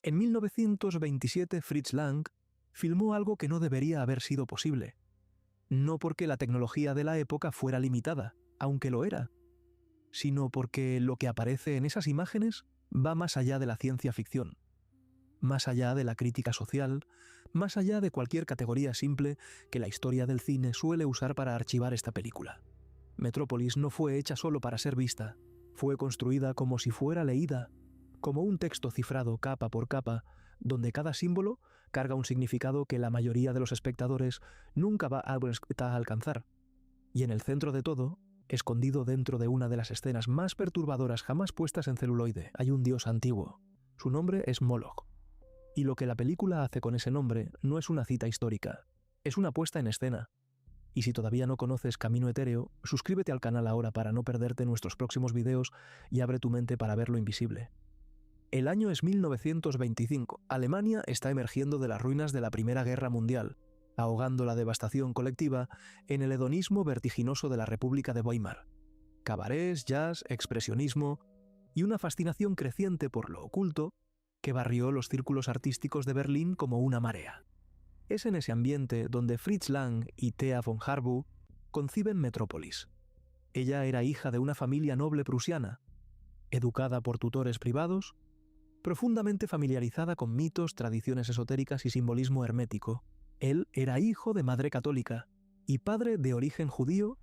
En 1927 Fritz Lang filmó algo que no debería haber sido posible. No porque la tecnología de la época fuera limitada, aunque lo era, sino porque lo que aparece en esas imágenes va más allá de la ciencia ficción, más allá de la crítica social, más allá de cualquier categoría simple que la historia del cine suele usar para archivar esta película. Metrópolis no fue hecha solo para ser vista, fue construida como si fuera leída, como un texto cifrado capa por capa, donde cada símbolo carga un significado que la mayoría de los espectadores nunca va a alcanzar. Y en el centro de todo, escondido dentro de una de las escenas más perturbadoras jamás puestas en celuloide, hay un dios antiguo. Su nombre es Moloch. Y lo que la película hace con ese nombre no es una cita histórica, es una puesta en escena. Y si todavía no conoces Camino Etéreo, suscríbete al canal ahora para no perderte nuestros próximos videos y abre tu mente para ver lo invisible. El año es 1925. Alemania está emergiendo de las ruinas de la Primera Guerra Mundial, ahogando la devastación colectiva en el hedonismo vertiginoso de la República de Weimar. Cabarets, jazz, expresionismo y una fascinación creciente por lo oculto que barrió los círculos artísticos de Berlín como una marea. Es en ese ambiente donde Fritz Lang y Thea von Harbou conciben Metrópolis. Ella era hija de una familia noble prusiana, educada por tutores privados, profundamente familiarizada con mitos, tradiciones esotéricas y simbolismo hermético. Él era hijo de madre católica y padre de origen judío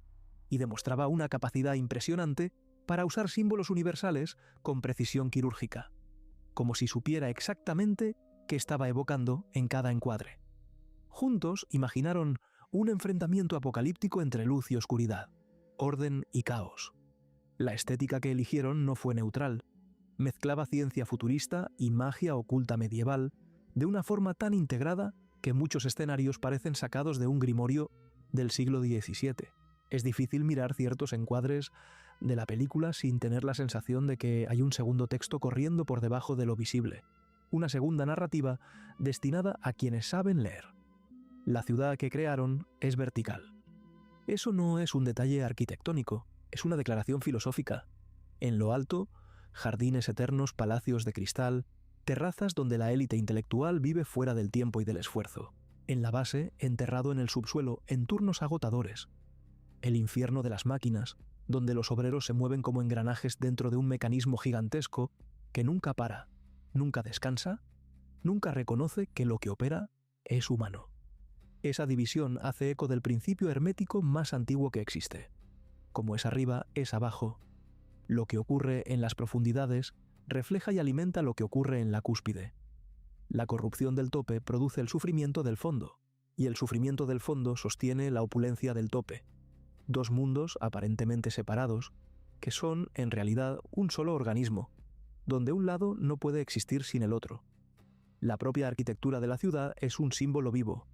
y demostraba una capacidad impresionante para usar símbolos universales con precisión quirúrgica, como si supiera exactamente qué estaba evocando en cada encuadre. Juntos imaginaron un enfrentamiento apocalíptico entre luz y oscuridad, orden y caos. La estética que eligieron no fue neutral. Mezclaba ciencia futurista y magia oculta medieval de una forma tan integrada que muchos escenarios parecen sacados de un grimorio del siglo XVII. Es difícil mirar ciertos encuadres de la película sin tener la sensación de que hay un segundo texto corriendo por debajo de lo visible, una segunda narrativa destinada a quienes saben leer. La ciudad que crearon es vertical. Eso no es un detalle arquitectónico, es una declaración filosófica. En lo alto, jardines eternos, palacios de cristal, terrazas donde la élite intelectual vive fuera del tiempo y del esfuerzo. En la base, enterrado en el subsuelo, en turnos agotadores. El infierno de las máquinas, donde los obreros se mueven como engranajes dentro de un mecanismo gigantesco que nunca para, nunca descansa, nunca reconoce que lo que opera es humano. Esa división hace eco del principio hermético más antiguo que existe. Como es arriba, es abajo. Lo que ocurre en las profundidades refleja y alimenta lo que ocurre en la cúspide. La corrupción del tope produce el sufrimiento del fondo, y el sufrimiento del fondo sostiene la opulencia del tope. Dos mundos aparentemente separados, que son, en realidad, un solo organismo, donde un lado no puede existir sin el otro. La propia arquitectura de la ciudad es un símbolo vivo.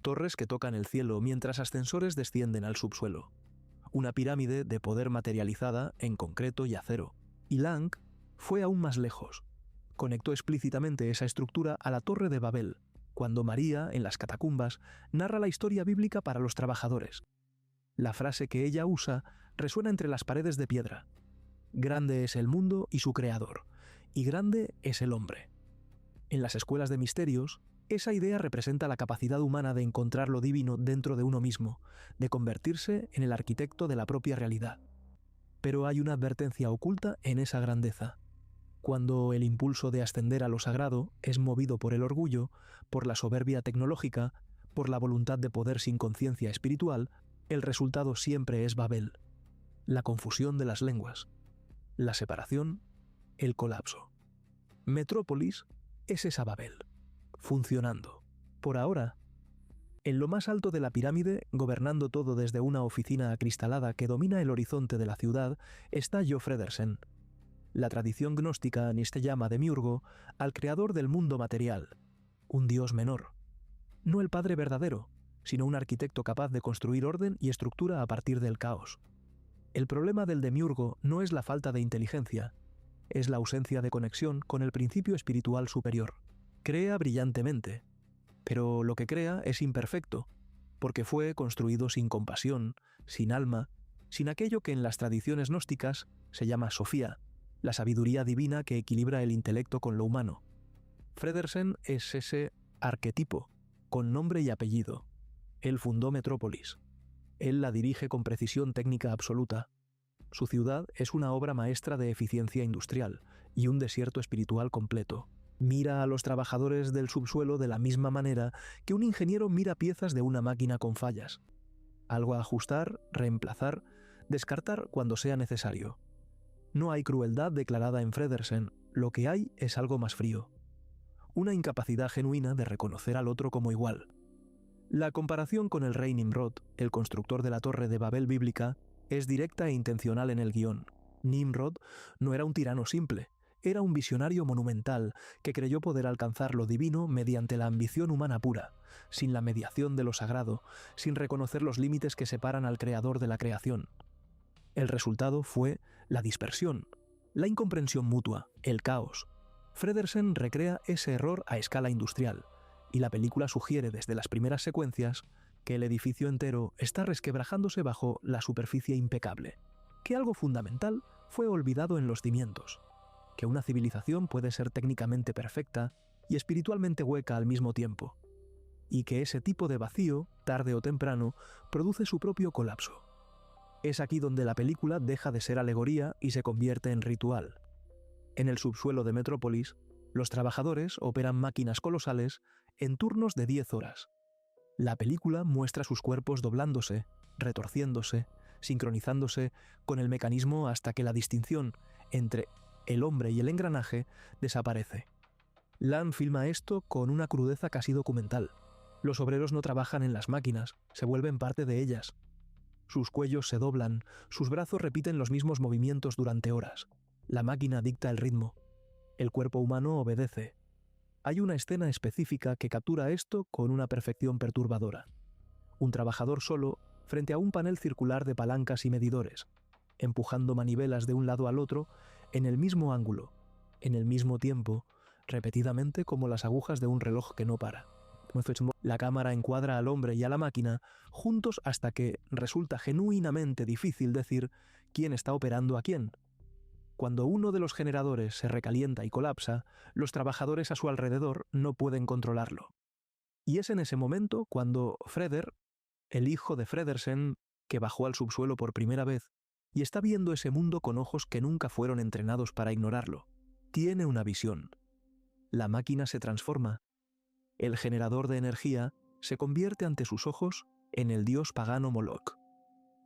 Torres que tocan el cielo mientras ascensores descienden al subsuelo. Una pirámide de poder materializada en concreto y acero. Y Lang fue aún más lejos. Conectó explícitamente esa estructura a la Torre de Babel, cuando María, en las catacumbas, narra la historia bíblica para los trabajadores. La frase que ella usa resuena entre las paredes de piedra. Grande es el mundo y su creador, y grande es el hombre. En las escuelas de misterios, esa idea representa la capacidad humana de encontrar lo divino dentro de uno mismo, de convertirse en el arquitecto de la propia realidad. Pero hay una advertencia oculta en esa grandeza. Cuando el impulso de ascender a lo sagrado es movido por el orgullo, por la soberbia tecnológica, por la voluntad de poder sin conciencia espiritual, el resultado siempre es Babel, la confusión de las lenguas, la separación, el colapso. Metrópolis es esa Babel, funcionando. Por ahora, en lo más alto de la pirámide, gobernando todo desde una oficina acristalada que domina el horizonte de la ciudad, está Jo Fredersen. La tradición gnóstica aniste llama Demiurgo al creador del mundo material, un dios menor. No el padre verdadero, sino un arquitecto capaz de construir orden y estructura a partir del caos. El problema del Demiurgo no es la falta de inteligencia, es la ausencia de conexión con el principio espiritual superior. Crea brillantemente, pero lo que crea es imperfecto, porque fue construido sin compasión, sin alma, sin aquello que en las tradiciones gnósticas se llama Sofía, la sabiduría divina que equilibra el intelecto con lo humano. Fredersen es ese arquetipo, con nombre y apellido. Él fundó Metrópolis. Él la dirige con precisión técnica absoluta. Su ciudad es una obra maestra de eficiencia industrial y un desierto espiritual completo. Mira a los trabajadores del subsuelo de la misma manera que un ingeniero mira piezas de una máquina con fallas. Algo a ajustar, reemplazar, descartar cuando sea necesario. No hay crueldad declarada en Fredersen, lo que hay es algo más frío. Una incapacidad genuina de reconocer al otro como igual. La comparación con el rey Nimrod, el constructor de la torre de Babel bíblica, es directa e intencional en el guión. Nimrod no era un tirano simple, era un visionario monumental que creyó poder alcanzar lo divino mediante la ambición humana pura, sin la mediación de lo sagrado, sin reconocer los límites que separan al creador de la creación. El resultado fue la dispersión, la incomprensión mutua, el caos. Fredersen recrea ese error a escala industrial, y la película sugiere desde las primeras secuencias que el edificio entero está resquebrajándose bajo la superficie impecable, que algo fundamental fue olvidado en los cimientos, que una civilización puede ser técnicamente perfecta y espiritualmente hueca al mismo tiempo, y que ese tipo de vacío, tarde o temprano, produce su propio colapso. Es aquí donde la película deja de ser alegoría y se convierte en ritual. En el subsuelo de Metrópolis, los trabajadores operan máquinas colosales en turnos de 10 horas. La película muestra sus cuerpos doblándose, retorciéndose, sincronizándose con el mecanismo hasta que la distinción entre el hombre y el engranaje desaparece. Land filma esto con una crudeza casi documental. Los obreros no trabajan en las máquinas, se vuelven parte de ellas. Sus cuellos se doblan, sus brazos repiten los mismos movimientos durante horas. La máquina dicta el ritmo. El cuerpo humano obedece. Hay una escena específica que captura esto con una perfección perturbadora. Un trabajador solo frente a un panel circular de palancas y medidores, empujando manivelas de un lado al otro en el mismo ángulo, en el mismo tiempo, repetidamente como las agujas de un reloj que no para. La cámara encuadra al hombre y a la máquina juntos hasta que resulta genuinamente difícil decir quién está operando a quién. Cuando uno de los generadores se recalienta y colapsa, los trabajadores a su alrededor no pueden controlarlo. Y es en ese momento cuando Freder, el hijo de Fredersen, que bajó al subsuelo por primera vez y está viendo ese mundo con ojos que nunca fueron entrenados para ignorarlo, tiene una visión. La máquina se transforma. El generador de energía se convierte ante sus ojos en el dios pagano Moloch,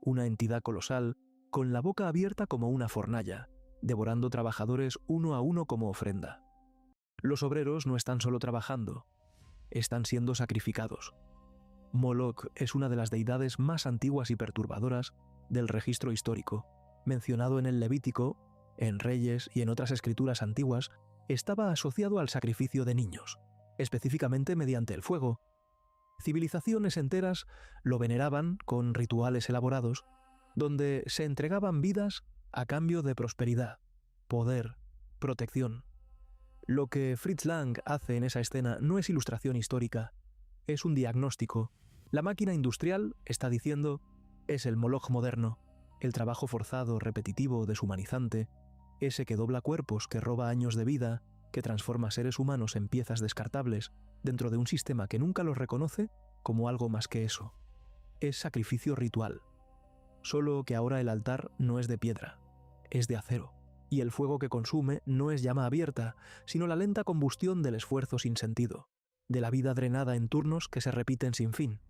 una entidad colosal con la boca abierta como una fornalla, devorando trabajadores uno a uno como ofrenda. Los obreros no están solo trabajando, están siendo sacrificados. Moloch es una de las deidades más antiguas y perturbadoras del registro histórico. Mencionado en el Levítico, en Reyes y en otras escrituras antiguas, estaba asociado al sacrificio de niños, específicamente mediante el fuego. Civilizaciones enteras lo veneraban con rituales elaborados, donde se entregaban vidas a cambio de prosperidad, poder, protección. Lo que Fritz Lang hace en esa escena no es ilustración histórica, es un diagnóstico. La máquina industrial, está diciendo, es el Moloch moderno, el trabajo forzado, repetitivo, deshumanizante, ese que dobla cuerpos, que roba años de vida, que transforma seres humanos en piezas descartables dentro de un sistema que nunca los reconoce como algo más que eso. Es sacrificio ritual. Solo que ahora el altar no es de piedra, es de acero, y el fuego que consume no es llama abierta, sino la lenta combustión del esfuerzo sin sentido, de la vida drenada en turnos que se repiten sin fin.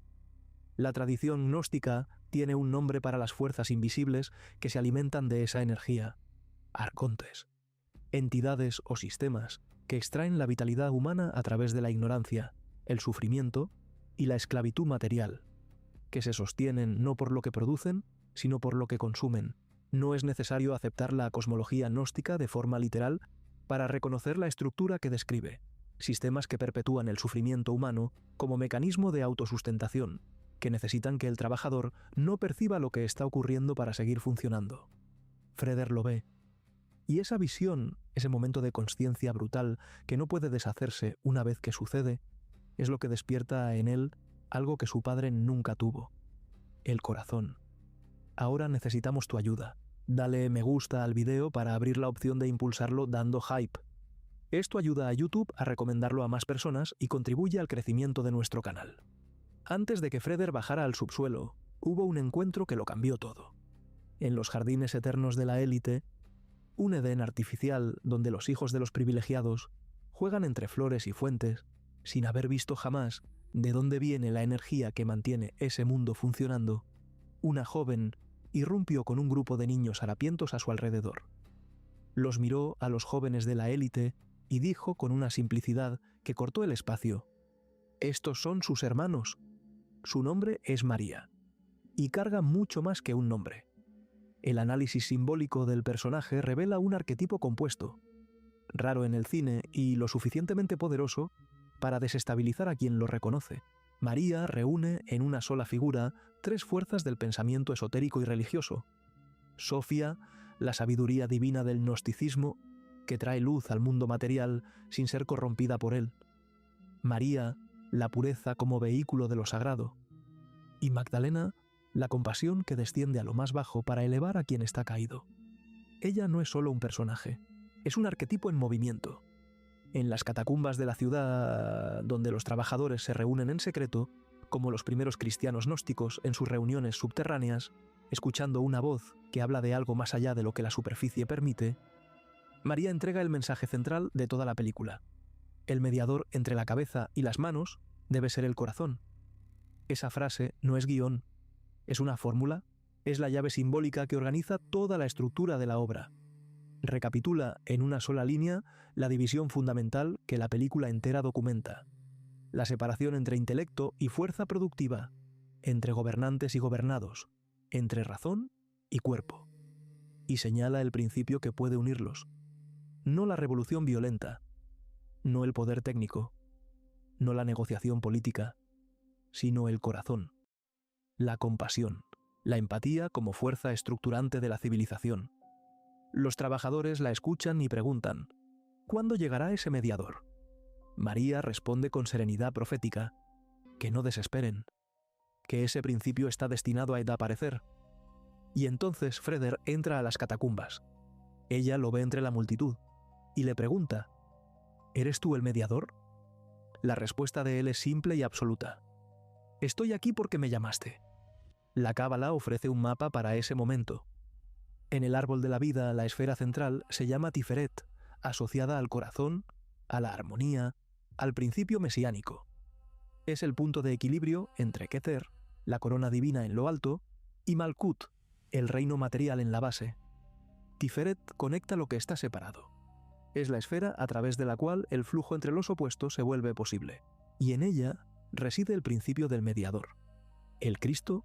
La tradición gnóstica tiene un nombre para las fuerzas invisibles que se alimentan de esa energía: arcontes, entidades o sistemas que extraen la vitalidad humana a través de la ignorancia, el sufrimiento y la esclavitud material, que se sostienen no por lo que producen, sino por lo que consumen. No es necesario aceptar la cosmología gnóstica de forma literal para reconocer la estructura que describe: sistemas que perpetúan el sufrimiento humano como mecanismo de autosustentación, que necesitan que el trabajador no perciba lo que está ocurriendo para seguir funcionando. Freder lo ve. Y esa visión, ese momento de consciencia brutal que no puede deshacerse una vez que sucede, es lo que despierta en él algo que su padre nunca tuvo: el corazón. Ahora necesitamos tu ayuda. Dale me gusta al video para abrir la opción de impulsarlo dando hype. Esto ayuda a YouTube a recomendarlo a más personas y contribuye al crecimiento de nuestro canal. Antes de que Freder bajara al subsuelo, hubo un encuentro que lo cambió todo. En los jardines eternos de la élite, un Edén artificial donde los hijos de los privilegiados juegan entre flores y fuentes, sin haber visto jamás de dónde viene la energía que mantiene ese mundo funcionando, una joven irrumpió con un grupo de niños harapientos a su alrededor. Los miró a los jóvenes de la élite y dijo con una simplicidad que cortó el espacio: «Estos son sus hermanos. Su nombre es María. Y carga mucho más que un nombre». El análisis simbólico del personaje revela un arquetipo compuesto, raro en el cine y lo suficientemente poderoso para desestabilizar a quien lo reconoce. María reúne en una sola figura tres fuerzas del pensamiento esotérico y religioso. Sofía, la sabiduría divina del gnosticismo, que trae luz al mundo material sin ser corrompida por él. María, la pureza como vehículo de lo sagrado. Y Magdalena, la compasión que desciende a lo más bajo para elevar a quien está caído. Ella no es solo un personaje, es un arquetipo en movimiento. En las catacumbas de la ciudad, donde los trabajadores se reúnen en secreto, como los primeros cristianos gnósticos en sus reuniones subterráneas, escuchando una voz que habla de algo más allá de lo que la superficie permite, María entrega el mensaje central de toda la película. El mediador entre la cabeza y las manos debe ser el corazón. Esa frase no es guión, es una fórmula, es la llave simbólica que organiza toda la estructura de la obra. Recapitula en una sola línea la división fundamental que la película entera documenta: la separación entre intelecto y fuerza productiva, entre gobernantes y gobernados, entre razón y cuerpo. Y señala el principio que puede unirlos: no la revolución violenta, no el poder técnico, no la negociación política, sino el corazón, la compasión, la empatía como fuerza estructurante de la civilización. Los trabajadores la escuchan y preguntan: ¿cuándo llegará ese mediador? María responde con serenidad profética: que no desesperen, que ese principio está destinado a desaparecer. Y entonces Freder entra a las catacumbas. Ella lo ve entre la multitud y le pregunta: ¿eres tú el mediador? La respuesta de él es simple y absoluta: estoy aquí porque me llamaste. La cábala ofrece un mapa para ese momento. En el árbol de la vida, la esfera central se llama Tiferet, asociada al corazón, a la armonía, al principio mesiánico. Es el punto de equilibrio entre Keter, la corona divina en lo alto, y Malkut, el reino material en la base. Tiferet conecta lo que está separado. Es la esfera a través de la cual el flujo entre los opuestos se vuelve posible. Y en ella reside el principio del mediador: el Cristo,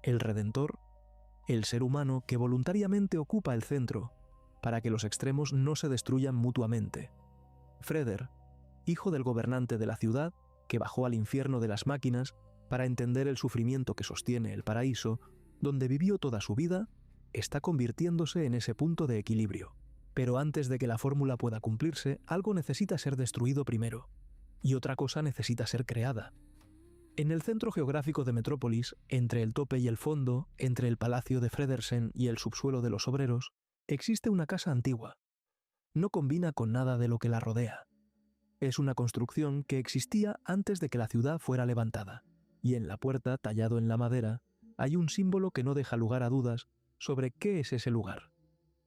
el Redentor, el ser humano que voluntariamente ocupa el centro para que los extremos no se destruyan mutuamente. Freder, hijo del gobernante de la ciudad, que bajó al infierno de las máquinas para entender el sufrimiento que sostiene el paraíso, donde vivió toda su vida, está convirtiéndose en ese punto de equilibrio. Pero antes de que la fórmula pueda cumplirse, algo necesita ser destruido primero, y otra cosa necesita ser creada. En el centro geográfico de Metrópolis, entre el tope y el fondo, entre el palacio de Fredersen y el subsuelo de los obreros, existe una casa antigua. No combina con nada de lo que la rodea. Es una construcción que existía antes de que la ciudad fuera levantada, y en la puerta, tallado en la madera, hay un símbolo que no deja lugar a dudas sobre qué es ese lugar: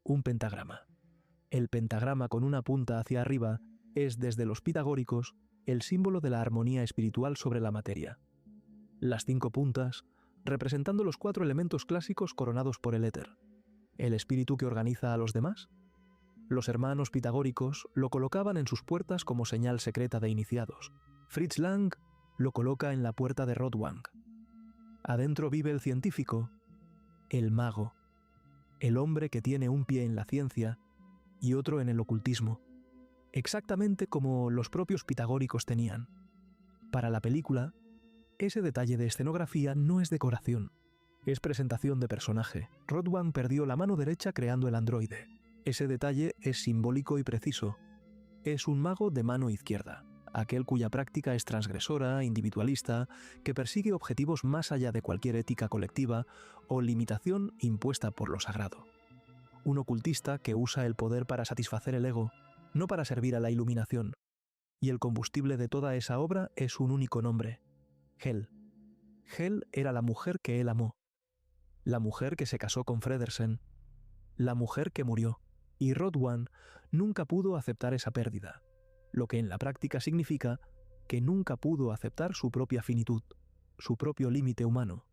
un pentagrama. El pentagrama con una punta hacia arriba es, desde los pitagóricos, el símbolo de la armonía espiritual sobre la materia. Las 5 puntas, representando los 4 elementos clásicos coronados por el éter. ¿El espíritu que organiza a los demás? Los hermanos pitagóricos lo colocaban en sus puertas como señal secreta de iniciados. Fritz Lang lo coloca en la puerta de Rotwang. Adentro vive el científico, el mago, el hombre que tiene un pie en la ciencia y otro en el ocultismo, exactamente como los propios pitagóricos tenían. Para la película, ese detalle de escenografía no es decoración, es presentación de personaje. Rotwang perdió la mano derecha creando el androide. Ese detalle es simbólico y preciso. Es un mago de mano izquierda, aquel cuya práctica es transgresora, individualista, que persigue objetivos más allá de cualquier ética colectiva o limitación impuesta por lo sagrado. Un ocultista que usa el poder para satisfacer el ego, no para servir a la iluminación. Y el combustible de toda esa obra es un único nombre: Hel. Hel era la mujer que él amó, la mujer que se casó con Fredersen, la mujer que murió, y Rodwan nunca pudo aceptar esa pérdida, lo que en la práctica significa que nunca pudo aceptar su propia finitud, su propio límite humano.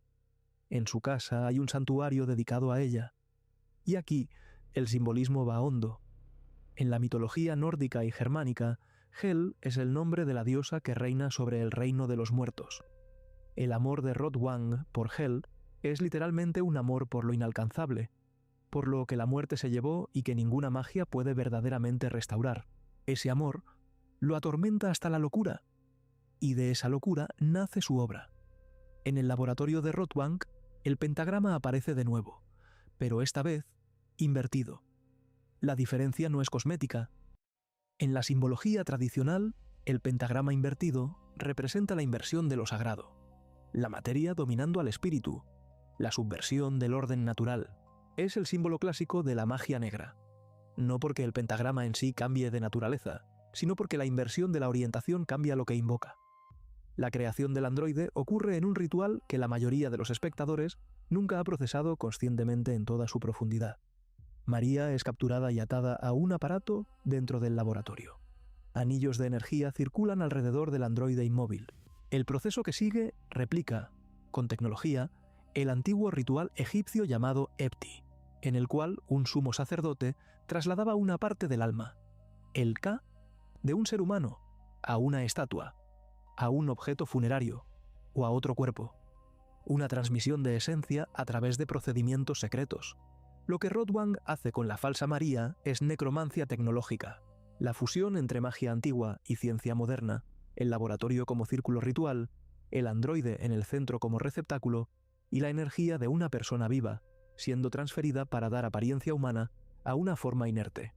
En su casa hay un santuario dedicado a ella, y aquí el simbolismo va hondo. En la mitología nórdica y germánica, Hel es el nombre de la diosa que reina sobre el reino de los muertos. El amor de Rodwan por Hel es literalmente un amor por lo inalcanzable, por lo que la muerte se llevó y que ninguna magia puede verdaderamente restaurar. Ese amor lo atormenta hasta la locura, y de esa locura nace su obra. En el laboratorio de Rodwan, el pentagrama aparece de nuevo, pero esta vez invertido. La diferencia no es cosmética. En la simbología tradicional, el pentagrama invertido representa la inversión de lo sagrado, la materia dominando al espíritu, la subversión del orden natural. Es el símbolo clásico de la magia negra. No porque el pentagrama en sí cambie de naturaleza, sino porque la inversión de la orientación cambia lo que invoca. La creación del androide ocurre en un ritual que la mayoría de los espectadores nunca ha procesado conscientemente en toda su profundidad. María es capturada y atada a un aparato dentro del laboratorio. Anillos de energía circulan alrededor del androide inmóvil. El proceso que sigue replica, con tecnología, el antiguo ritual egipcio llamado Hepti, en el cual un sumo sacerdote trasladaba una parte del alma, el Ka, de un ser humano, a una estatua, a un objeto funerario o a otro cuerpo. Una transmisión de esencia a través de procedimientos secretos. Lo que Rodwan hace con la falsa María es necromancia tecnológica, la fusión entre magia antigua y ciencia moderna, el laboratorio como círculo ritual, el androide en el centro como receptáculo y la energía de una persona viva, siendo transferida para dar apariencia humana a una forma inerte.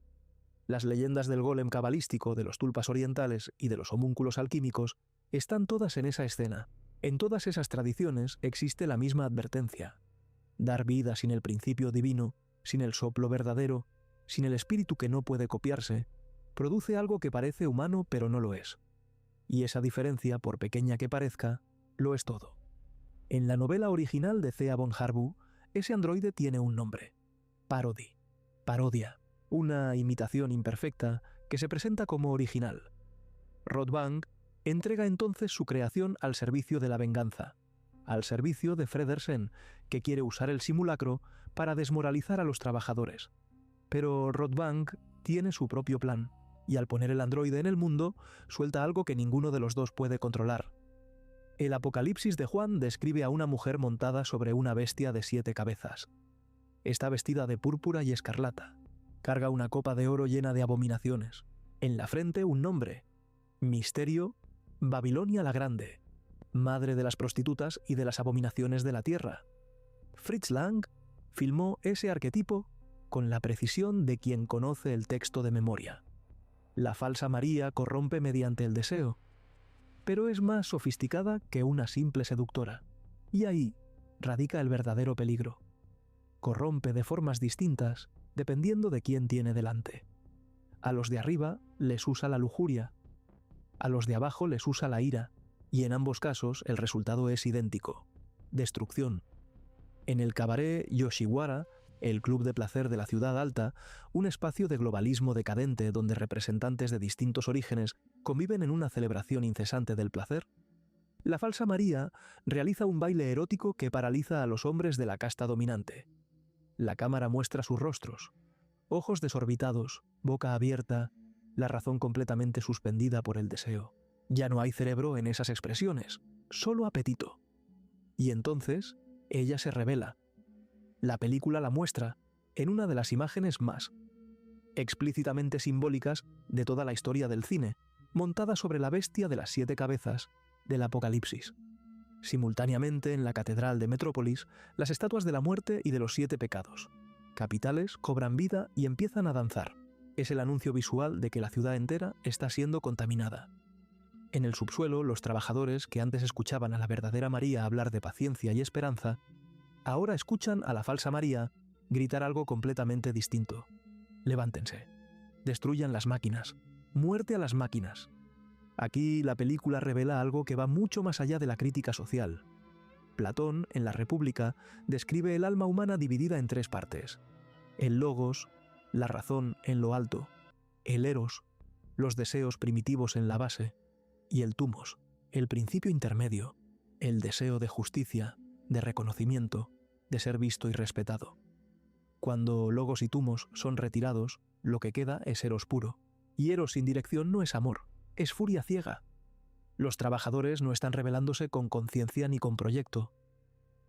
Las leyendas del golem cabalístico, de los tulpas orientales y de los homúnculos alquímicos están todas en esa escena. En todas esas tradiciones existe la misma advertencia: dar vida sin el principio divino, sin el soplo verdadero, sin el espíritu que no puede copiarse, produce algo que parece humano pero no lo es. Y esa diferencia, por pequeña que parezca, lo es todo. En la novela original de Thea von Harbou, ese androide tiene un nombre: Parody, parodia, una imitación imperfecta que se presenta como original. Rodwan entrega entonces su creación al servicio de la venganza, al servicio de Fredersen, que quiere usar el simulacro para desmoralizar a los trabajadores. Pero Rodwan tiene su propio plan, y al poner el androide en el mundo, suelta algo que ninguno de los dos puede controlar. El Apocalipsis de Juan describe a una mujer montada sobre una bestia de 7 cabezas. Está vestida de púrpura y escarlata. Carga una copa de oro llena de abominaciones. En la frente un nombre: Misterio, Babilonia la Grande, madre de las prostitutas y de las abominaciones de la tierra. Fritz Lang filmó ese arquetipo con la precisión de quien conoce el texto de memoria. La falsa María corrompe mediante el deseo, pero es más sofisticada que una simple seductora, y ahí radica el verdadero peligro. Corrompe de formas distintas dependiendo de quién tiene delante. A los de arriba les usa la lujuria, a los de abajo les usa la ira, y en ambos casos el resultado es idéntico: destrucción. En el cabaret Yoshiwara, el club de placer de la ciudad alta, un espacio de globalismo decadente donde representantes de distintos orígenes conviven en una celebración incesante del placer, la falsa María realiza un baile erótico que paraliza a los hombres de la casta dominante. La cámara muestra sus rostros: ojos desorbitados, boca abierta, la razón completamente suspendida por el deseo. Ya no hay cerebro en esas expresiones, solo apetito. Y entonces ella se revela. La película la muestra en una de las imágenes más explícitamente simbólicas de toda la historia del cine, montada sobre la bestia de las 7 cabezas del Apocalipsis. Simultáneamente, en la catedral de Metrópolis, las estatuas de la muerte y de los 7 pecados capitales cobran vida y empiezan a danzar. Es el anuncio visual de que la ciudad entera está siendo contaminada. En el subsuelo, los trabajadores que antes escuchaban a la verdadera María hablar de paciencia y esperanza, ahora escuchan a la falsa María gritar algo completamente distinto: levántense, Destruyan las máquinas. Muerte a las máquinas. Aquí la película revela algo que va mucho más allá de la crítica social. Platón, en la República, describe el alma humana dividida en 3 partes. El logos, la razón en lo alto, el eros, los deseos primitivos en la base, y el thumos, el principio intermedio, el deseo de justicia, de reconocimiento, de ser visto y respetado. Cuando logos y thumos son retirados, lo que queda es eros puro. Y eros sin dirección no es amor, es furia ciega. Los trabajadores no están rebelándose con conciencia ni con proyecto.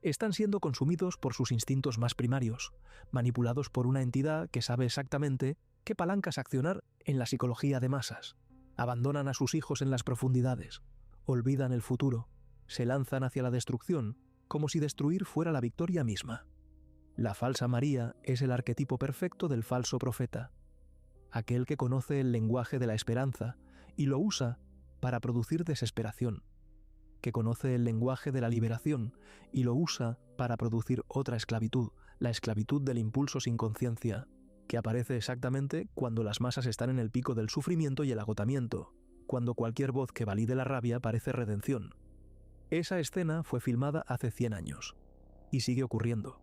Están siendo consumidos por sus instintos más primarios, manipulados por una entidad que sabe exactamente qué palancas accionar en la psicología de masas. Abandonan a sus hijos en las profundidades, olvidan el futuro, se lanzan hacia la destrucción, como si destruir fuera la victoria misma. La falsa María es el arquetipo perfecto del falso profeta, aquel que conoce el lenguaje de la esperanza y lo usa para producir desesperación, que conoce el lenguaje de la liberación y lo usa para producir otra esclavitud, la esclavitud del impulso sin conciencia, que aparece exactamente cuando las masas están en el pico del sufrimiento y el agotamiento, cuando cualquier voz que valide la rabia parece redención. Esa escena fue filmada hace 100 años, y sigue ocurriendo.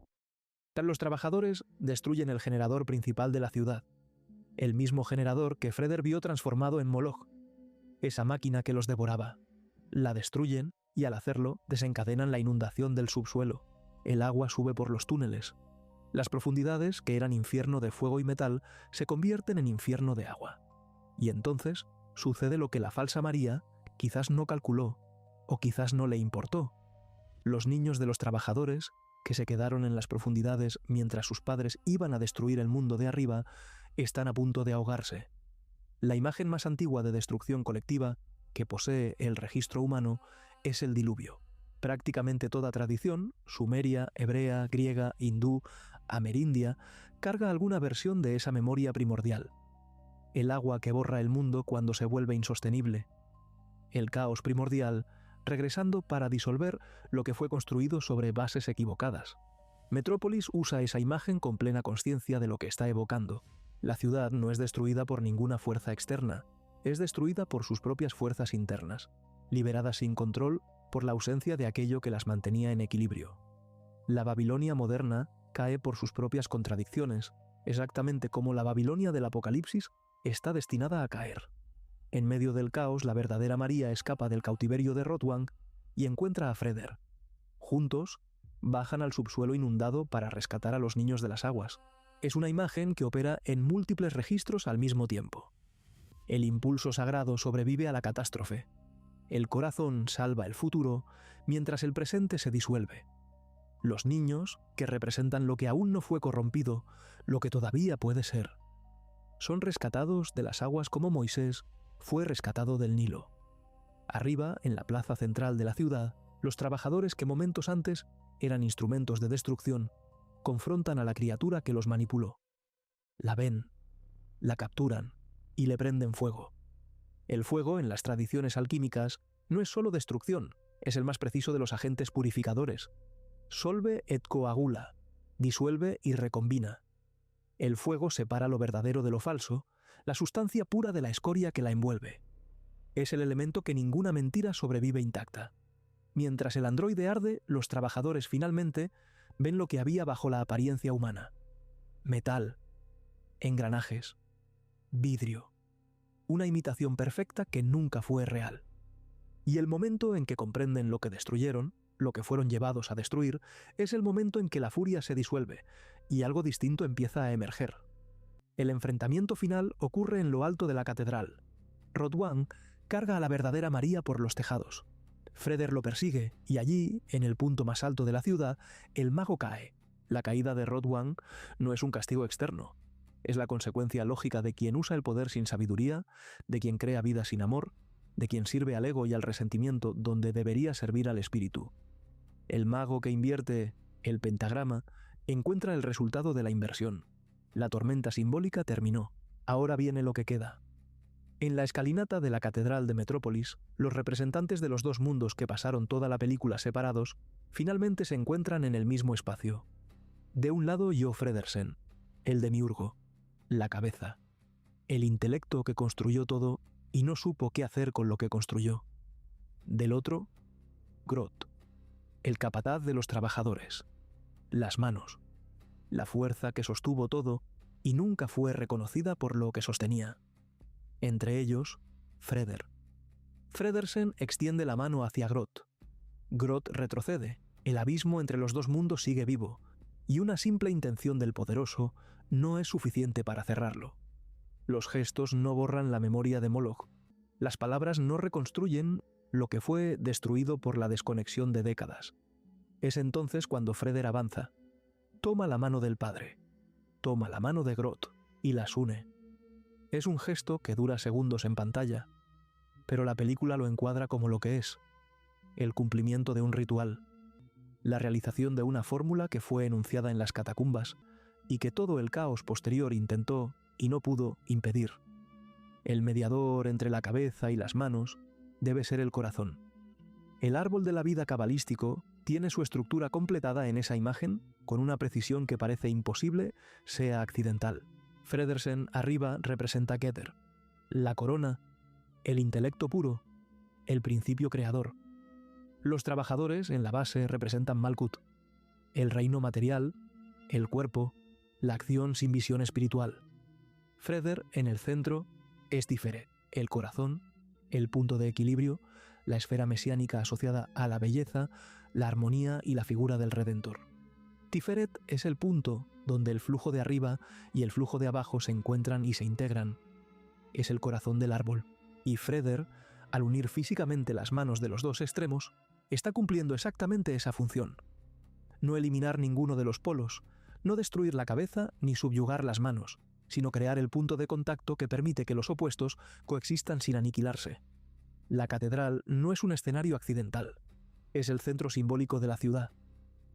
Los trabajadores destruyen el generador principal de la ciudad, el mismo generador que Freder vio transformado en Moloch, esa máquina que los devoraba. La destruyen y al hacerlo desencadenan la inundación del subsuelo. El agua sube por los túneles. Las profundidades, que eran infierno de fuego y metal, se convierten en infierno de agua. Y entonces sucede lo que la falsa María quizás no calculó o quizás no le importó. Los niños de los trabajadores, que se quedaron en las profundidades mientras sus padres iban a destruir el mundo de arriba, están a punto de ahogarse. La imagen más antigua de destrucción colectiva que posee el registro humano es el diluvio. Prácticamente toda tradición, sumeria, hebrea, griega, hindú, amerindia, carga alguna versión de esa memoria primordial. El agua que borra el mundo cuando se vuelve insostenible. El caos primordial, regresando para disolver lo que fue construido sobre bases equivocadas. Metrópolis usa esa imagen con plena consciencia de lo que está evocando. La ciudad no es destruida por ninguna fuerza externa, es destruida por sus propias fuerzas internas, liberadas sin control por la ausencia de aquello que las mantenía en equilibrio. La Babilonia moderna cae por sus propias contradicciones, exactamente como la Babilonia del Apocalipsis está destinada a caer. En medio del caos, la verdadera María escapa del cautiverio de Rotwang y encuentra a Freder. Juntos, bajan al subsuelo inundado para rescatar a los niños de las aguas. Es una imagen que opera en múltiples registros al mismo tiempo. El impulso sagrado sobrevive a la catástrofe. El corazón salva el futuro, mientras el presente se disuelve. Los niños, que representan lo que aún no fue corrompido, lo que todavía puede ser, son rescatados de las aguas como Moisés fue rescatado del Nilo. Arriba, en la plaza central de la ciudad, los trabajadores que momentos antes eran instrumentos de destrucción, confrontan a la criatura que los manipuló. La ven, la capturan y le prenden fuego. El fuego, en las tradiciones alquímicas, no es solo destrucción, es el más preciso de los agentes purificadores. Solve et coagula, disuelve y recombina. El fuego separa lo verdadero de lo falso, la sustancia pura de la escoria que la envuelve. Es el elemento que ninguna mentira sobrevive intacta. Mientras el androide arde, los trabajadores finalmente ven lo que había bajo la apariencia humana. Metal, engranajes, vidrio. Una imitación perfecta que nunca fue real. Y el momento en que comprenden lo que destruyeron, lo que fueron llevados a destruir, es el momento en que la furia se disuelve y algo distinto empieza a emerger. El enfrentamiento final ocurre en lo alto de la catedral. Rotwang carga a la verdadera María por los tejados. Freder lo persigue y allí, en el punto más alto de la ciudad, el mago cae. La caída de Rotwang no es un castigo externo. Es la consecuencia lógica de quien usa el poder sin sabiduría, de quien crea vida sin amor, de quien sirve al ego y al resentimiento donde debería servir al espíritu. El mago que invierte el pentagrama encuentra el resultado de la inversión. La tormenta simbólica terminó. Ahora viene lo que queda. En la escalinata de la Catedral de Metrópolis, los representantes de los dos mundos que pasaron toda la película separados, finalmente se encuentran en el mismo espacio. De un lado, Jo Fredersen, el demiurgo, la cabeza. el intelecto que construyó todo y no supo qué hacer con lo que construyó. Del otro, Groth, el capataz de los trabajadores, las manos, la fuerza que sostuvo todo y nunca fue reconocida por lo que sostenía. Entre ellos, Freder. Fredersen extiende la mano hacia Groth. Groth retrocede, el abismo entre los dos mundos sigue vivo, y una simple intención del poderoso no es suficiente para cerrarlo. Los gestos no borran la memoria de Moloch. Las palabras no reconstruyen lo que fue destruido por la desconexión de décadas. Es entonces cuando Freder avanza. Toma la mano del padre, toma la mano de Groth y las une. Es un gesto que dura segundos en pantalla, pero la película lo encuadra como lo que es: el cumplimiento de un ritual, la realización de una fórmula que fue enunciada en las catacumbas y que todo el caos posterior intentó y no pudo impedir. El mediador entre la cabeza y las manos debe ser el corazón. El árbol de la vida cabalístico tiene su estructura completada en esa imagen con una precisión que parece imposible, sea accidental. Fredersen arriba representa Keter, la corona, el intelecto puro, el principio creador. Los trabajadores en la base representan Malkuth, el reino material, el cuerpo, la acción sin visión espiritual. Freder en el centro es Tiferet, el corazón, el punto de equilibrio, la esfera mesiánica asociada a la belleza, la armonía y la figura del Redentor. Tiferet es el punto donde el flujo de arriba y el flujo de abajo se encuentran y se integran. Es el corazón del árbol. Y Freder, al unir físicamente las manos de los dos extremos, está cumpliendo exactamente esa función. No eliminar ninguno de los polos, no destruir la cabeza ni subyugar las manos, sino crear el punto de contacto que permite que los opuestos coexistan sin aniquilarse. La catedral no es un escenario accidental, es el centro simbólico de la ciudad,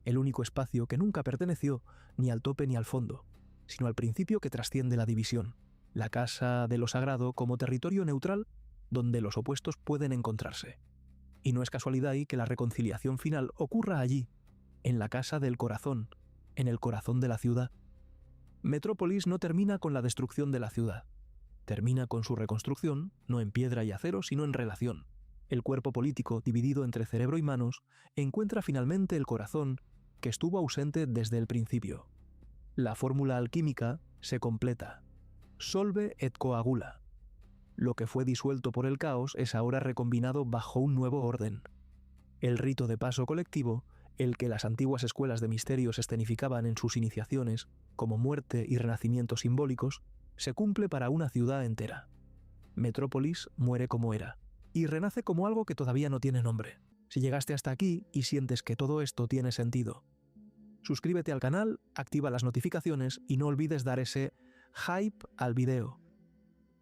el único espacio que nunca perteneció ni al tope ni al fondo, sino al principio que trasciende la división, la casa de lo sagrado como territorio neutral donde los opuestos pueden encontrarse. Y no es casualidad ahí que la reconciliación final ocurra allí, en la casa del corazón, en el corazón de la ciudad. Metrópolis no termina con la destrucción de la ciudad. Termina con su reconstrucción, no en piedra y acero, sino en relación. El cuerpo político, dividido entre cerebro y manos, encuentra finalmente el corazón que estuvo ausente desde el principio. La fórmula alquímica se completa. Solve et coagula. Lo que fue disuelto por el caos es ahora recombinado bajo un nuevo orden. El rito de paso colectivo, el que las antiguas escuelas de misterios escenificaban en sus iniciaciones, como muerte y renacimiento simbólicos, se cumple para una ciudad entera. Metrópolis muere como era, y renace como algo que todavía no tiene nombre. Si llegaste hasta aquí y sientes que todo esto tiene sentido, suscríbete al canal, activa las notificaciones y no olvides dar ese hype al video.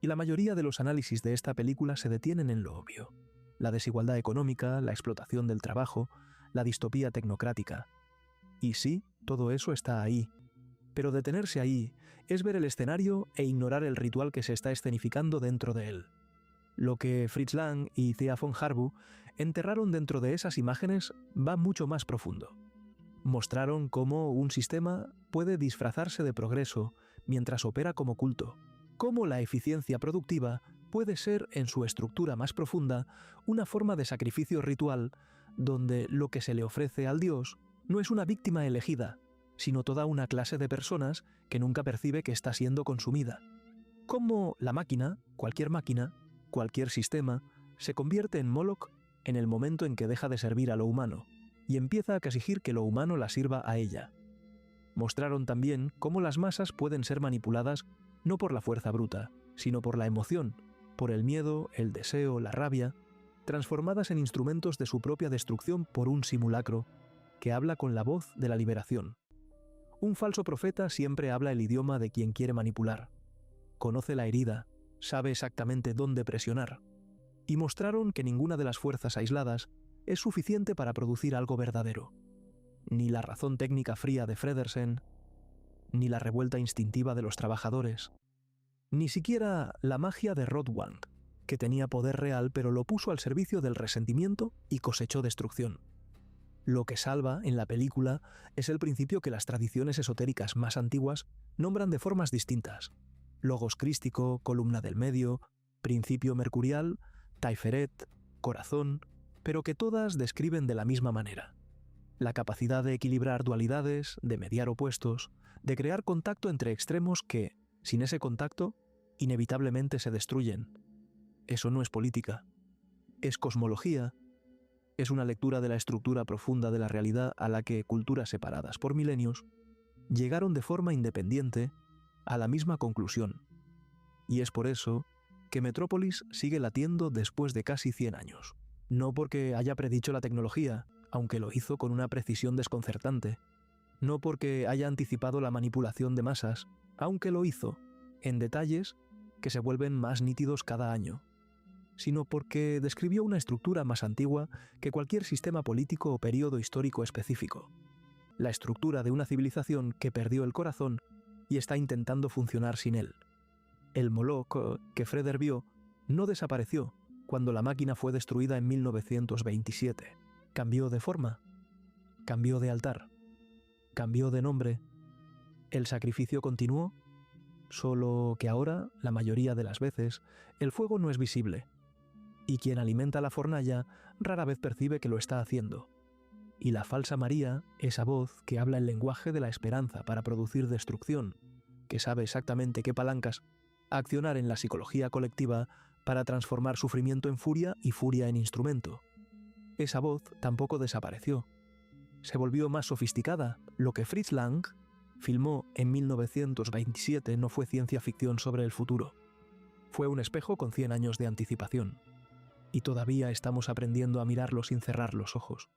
Y la mayoría de los análisis de esta película se detienen en lo obvio: la desigualdad económica, la explotación del trabajo, la distopía tecnocrática. Y sí, todo eso está ahí. Pero detenerse ahí es ver el escenario e ignorar el ritual que se está escenificando dentro de él. Lo que Fritz Lang y Thea von Harbou enterraron dentro de esas imágenes va mucho más profundo. Mostraron cómo un sistema puede disfrazarse de progreso mientras opera como culto, cómo la eficiencia productiva puede ser, en su estructura más profunda, una forma de sacrificio ritual donde lo que se le ofrece al dios no es una víctima elegida, sino toda una clase de personas que nunca percibe que está siendo consumida. Cómo la máquina, cualquier sistema, se convierte en Moloch en el momento en que deja de servir a lo humano y empieza a exigir que lo humano la sirva a ella. Mostraron también cómo las masas pueden ser manipuladas no por la fuerza bruta, sino por la emoción, por el miedo, el deseo, la rabia, transformadas en instrumentos de su propia destrucción por un simulacro que habla con la voz de la liberación. Un falso profeta siempre habla el idioma de quien quiere manipular. Conoce la herida, sabe exactamente dónde presionar. Y mostraron que ninguna de las fuerzas aisladas es suficiente para producir algo verdadero. Ni la razón técnica fría de Fredersen, ni la revuelta instintiva de los trabajadores, ni siquiera la magia de Rothwang, que tenía poder real pero lo puso al servicio del resentimiento y cosechó destrucción. Lo que salva en la película es el principio que las tradiciones esotéricas más antiguas nombran de formas distintas: Logos crístico, columna del medio, principio mercurial, Taiferet, corazón, pero que todas describen de la misma manera. La capacidad de equilibrar dualidades, de mediar opuestos, de crear contacto entre extremos que, sin ese contacto, inevitablemente se destruyen. Eso no es política. Es cosmología. Es una lectura de la estructura profunda de la realidad a la que culturas separadas por milenios llegaron de forma independiente a la misma conclusión. Y es por eso que Metrópolis sigue latiendo después de casi 100 años. No porque haya predicho la tecnología, aunque lo hizo con una precisión desconcertante. No porque haya anticipado la manipulación de masas, aunque lo hizo, en detalles que se vuelven más nítidos cada año, sino porque describió una estructura más antigua que cualquier sistema político o periodo histórico específico. La estructura de una civilización que perdió el corazón y está intentando funcionar sin él. El Moloch que Freder vio no desapareció cuando la máquina fue destruida en 1927. Cambió de forma, cambió de altar, cambió de nombre. El sacrificio continuó, solo que ahora, la mayoría de las veces, el fuego no es visible, y quien alimenta la fornalla rara vez percibe que lo está haciendo. Y la falsa María, esa voz que habla el lenguaje de la esperanza para producir destrucción, que sabe exactamente qué palancas accionar en la psicología colectiva para transformar sufrimiento en furia y furia en instrumento. Esa voz tampoco desapareció. Se volvió más sofisticada. Lo que Fritz Lang filmó en 1927 no fue ciencia ficción sobre el futuro. Fue un espejo con 100 años de anticipación. Y todavía estamos aprendiendo a mirarlo sin cerrar los ojos.